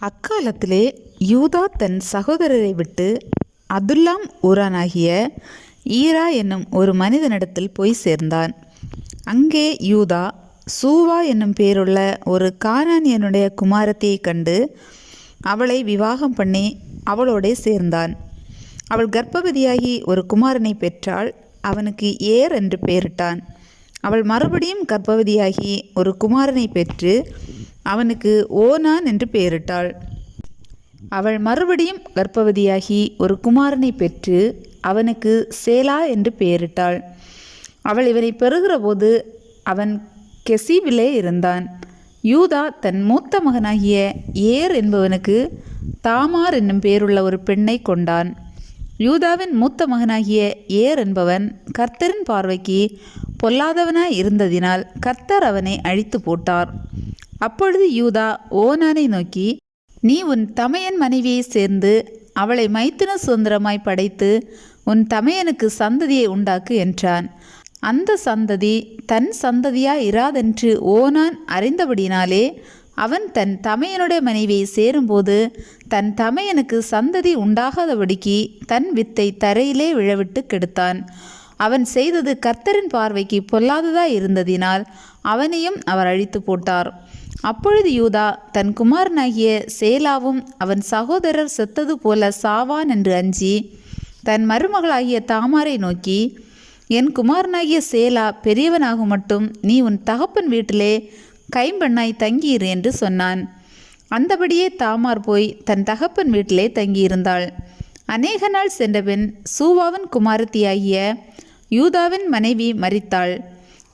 அக்காலத்திலே யூதா தன் சகோதரரை விட்டு அதுல்லாம் ஊரானாகிய ஈரா என்னும் ஒரு மனிதனிடத்தில் போய் சேர்ந்தான். அங்கே யூதா சூவா என்னும் பேருள்ள ஒரு கானானியனுடைய குமாரத்தியை கண்டு அவளை விவாகம் பண்ணி அவளோடே சேர்ந்தான். அவள் கர்ப்பவதியாகி ஒரு குமாரனை பெற்றாள். அவனுக்கு ஏர் என்று பெயரிட்டான். அவள் மறுபடியும் கர்ப்பவதியாகி ஒரு குமாரனை பெற்று அவனுக்கு ஓனான் என்று பெயரிட்டாள். அவள் மறுபடியும் கர்ப்பவதியாகி ஒரு குமாரனை பெற்று அவனுக்கு சேலா என்று பெயரிட்டாள். அவள் இவனை பெறுகிற போது அவன் கெசீவிலே இருந்தான். யூதா தன் மூத்த மகனாகிய ஏர் என்பவனுக்கு தாமார் என்னும் பேருள்ள ஒரு பெண்ணை கொண்டான். யூதாவின் மூத்த மகனாகிய ஏர் என்பவன் கர்த்தரின் பார்வைக்கு பொல்லாதவனாய் இருந்ததினால் கர்த்தர் அவனை அழித்து போட்டார். அப்பொழுது யூதா ஓனானை நோக்கி, நீ உன் தமையன் மனைவியை சேர்ந்து அவளை மைத்துன சுதந்திரமாய் படைத்து உன் தமையனுக்கு சந்ததியை உண்டாக்கு என்றான். அந்த சந்ததி தன் சந்ததியாய் இராதென்று ஓனான் அறிந்தபடினாலே அவன் தன் தமையனுடைய மனைவியை சேரும்போது தன் தமையனுக்கு சந்ததி உண்டாகாதபடிக்கு தன் வித்தை தரையிலே விழவிட்டு கெடுத்தான். அவன் செய்தது கர்த்தரின் பார்வைக்கு பொல்லாததாய் இருந்ததினால் அவனையும் அவர் அழித்து போட்டார். அப்பொழுது யூதா தன் குமாரனாகிய சேலாவும் அவன் சகோதரர் செத்தது போல சாவான் என்று அஞ்சி தன் மருமகளாகிய தாமாரை நோக்கி, என் குமாரனாகிய சேலா பெரியவனாகும் மட்டும் நீ உன் தகப்பன் வீட்டிலே கைம்பெண்ணாய் தங்கியிரு என்று சொன்னான். அந்தபடியே தாமார் போய் தன் தகப்பன் வீட்டிலே தங்கியிருந்தாள். அநேக நாள் சென்றபின் சூவாவின் குமாரத்தியாகிய யூதாவின் மனைவி மரித்தாள்.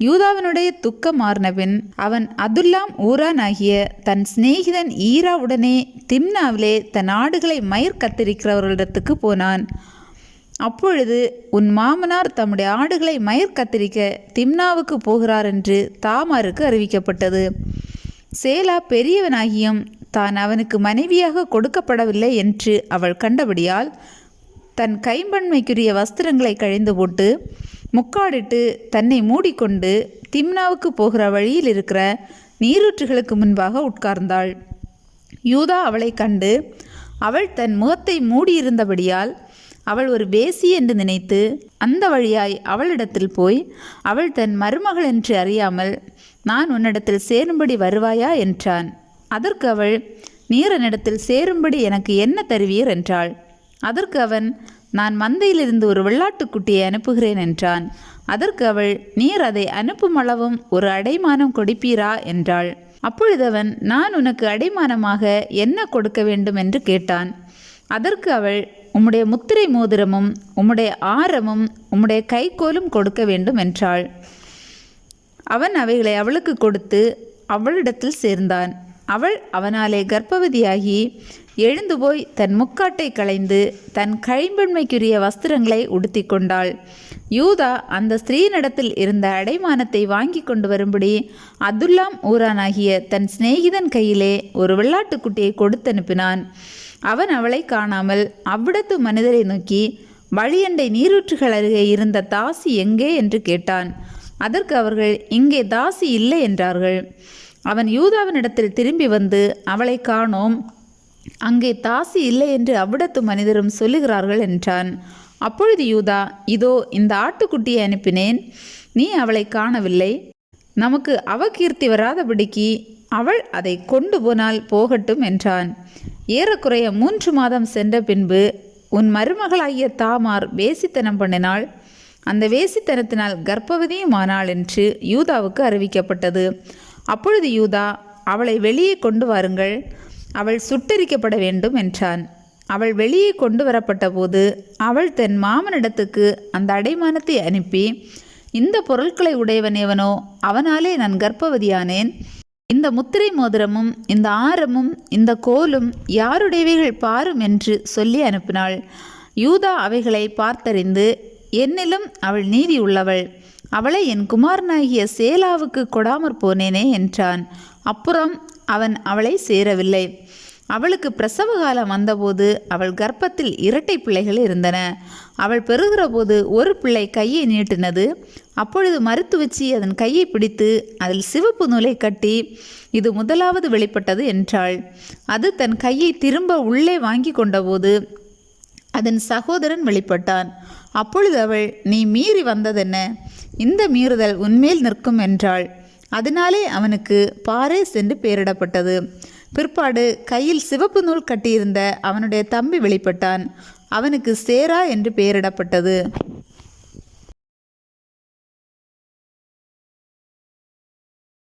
யூதாவினுடைய துக்கம் மாறினபின் அவன் அதுல்லாம் ஊரானாகிய தன் சிநேகிதன் ஈராவுடனே திம்னாவிலே தன் ஆடுகளை மயிர் கத்திரிக்கிறவர்களிடத்துக்கு போனான். அப்பொழுது உன் மாமனார் தம்முடைய ஆடுகளை மயிர் கத்திரிக்க திம்னாவுக்கு போகிறார் என்று தாமாருக்கு அறிவிக்கப்பட்டது. சேலா பெரியவனாகியும் தான் அவனுக்கு மனைவியாக கொடுக்கப்படவில்லை என்று அவள் கண்டபடியால் தன் கைம்பண்மைக்குரிய வஸ்திரங்களை கழிந்து போட்டு முக்காடிட்டு தன்னை மூடிக்கொண்டு திம்னாவுக்கு போகிற வழியில் இருக்கிற நீரூற்றுகளுக்கு முன்பாக உட்கார்ந்தாள். யூதா அவளை கண்டு அவள் தன் முகத்தை மூடியிருந்தபடியால் அவள் ஒரு வேசி என்று நினைத்து அந்த வழியாய் அவளிடத்தில் போய் அவள் தன் மருமகள் என்று அறியாமல், நான் உன்னிடத்தில் சேரும்படி வருவாயா என்றான். அதற்கு அவள், நீர் என்னிடத்தில் சேரும்படி எனக்கு என்ன தருவீர் என்றாள். அதற்கு அவன், நான் மந்தையிலிருந்து ஒரு வெள்ளாட்டுக்குட்டியை அனுப்புகிறேன் என்றான். அதற்கு அவள், நீர் அதை அனுப்பும் அளவும் ஒரு அடைமானம் கொடுப்பீரா என்றாள். அப்பொழுது அவன், நான் உனக்கு அடைமானமாக என்ன கொடுக்க வேண்டும் என்று கேட்டான். அதற்கு அவள், உம்முடைய முத்திரை மோதிரமும் உம்முடைய ஆரமும் உம்முடைய கைக்கோலும் கொடுக்க வேண்டும் என்றாள். அவன் அவைகளை அவளுக்கு கொடுத்து அவளிடத்தில் சேர்ந்தான். அவள் அவனாலே கர்ப்பவதியாகி எழுந்து போய் தன் முக்காட்டை களைந்து தன் கைம்பெண்மைக்குரிய வஸ்திரங்களை உடுத்தி கொண்டாள். யூதா அந்த ஸ்திரீனிடத்தில் இருந்த அடைமானத்தை வாங்கி கொண்டு வரும்படி அதுல்லாம் ஊரானாகிய தன் சிநேகிதன் கையிலே ஒரு வெள்ளாட்டுக்குட்டியை கொடுத்து அனுப்பினான். அவன் அவளை காணாமல் அவ்விடத்து மனிதரை நோக்கி, வழியண்டை நீரூற்றுகள் அருகே இருந்த தாசி எங்கே என்று கேட்டான். அதற்கு அவர்கள், இங்கே தாசி இல்லை என்றார்கள். அவன் யூதாவினிடத்தில் திரும்பி வந்து, அவளை காணோம், அங்கே தாசி இல்லை என்று அவ்விடத்து மனிதரும் சொல்லுகிறார்கள் என்றான். அப்பொழுது யூதா, இதோ இந்த ஆட்டுக்குட்டியை அனுப்பினேன், நீ அவளை காணவில்லை, நமக்கு அவகீர்த்தி வராதபடிக்கு அவள் அதை கொண்டு போனால் போகட்டும் என்றான். ஏறக்குறைய 3 மாதம் சென்ற பின்பு உன் மருமகளாகிய தாமார் வேசித்தனம் பண்ணினாள், அந்த வேசித்தனத்தினால் கர்ப்பவதியும் ஆனாள் என்று யூதாவுக்கு அறிவிக்கப்பட்டது. அப்பொழுது யூதா, அவளை வெளியே கொண்டு வாருங்கள், அவள் சுட்டெரிக்கப்பட வேண்டும் என்றான். அவள் வெளியே கொண்டு வரப்பட்ட போது அவள் தன் மாமனிடத்துக்கு அந்த அடைமானத்தை அனுப்பி, இந்த பொருட்களை உடையவன் எவனோ அவனாலே நான் கர்ப்பவதியானேன், இந்த முத்திரை மோதிரமும் இந்த ஆரமும் இந்த கோலும் யாருடையவைகள் பாரும் என்று சொல்லி அனுப்பினாள். யூதா அவைகளை பார்த்தறிந்து, என்னிலும் அவள் நீதி உள்ளவள், அவளை என் குமாரனாகிய சேலாவுக்கு கொடாமற் போனேனே என்றான். அப்புறம் அவன் அவளை சேரவில்லை. அவளுக்கு பிரசவ காலம் வந்தபோது அவள் கர்ப்பத்தில் இரட்டை பிள்ளைகள் இருந்தன. அவள் பெறுகிற போது ஒரு பிள்ளை கையை நீட்டினது. அப்பொழுது மருத்துவச்சி அதன் கையை பிடித்து அதில் சிவப்பு நூலை கட்டி, இது முதலாவது வெளிப்பட்டது என்றாள். அது தன் கையை திரும்ப உள்ளே வாங்கி கொண்டபோது அதன் சகோதரன் வெளிப்பட்டான். அப்பொழுது அவள், நீ மீறி வந்ததென்ன? இந்த மீறுதல் உன்மேல் நிற்கும் என்றாள். அதனாலே அவனுக்கு பாரேஸ் என்று பெயரிடப்பட்டது. பிற்பாடு கையில் சிவப்பு நூல் கட்டியிருந்த அவனுடைய தம்பி வெளிப்பட்டான். அவனுக்கு சேரா என்று பெயரிடப்பட்டது.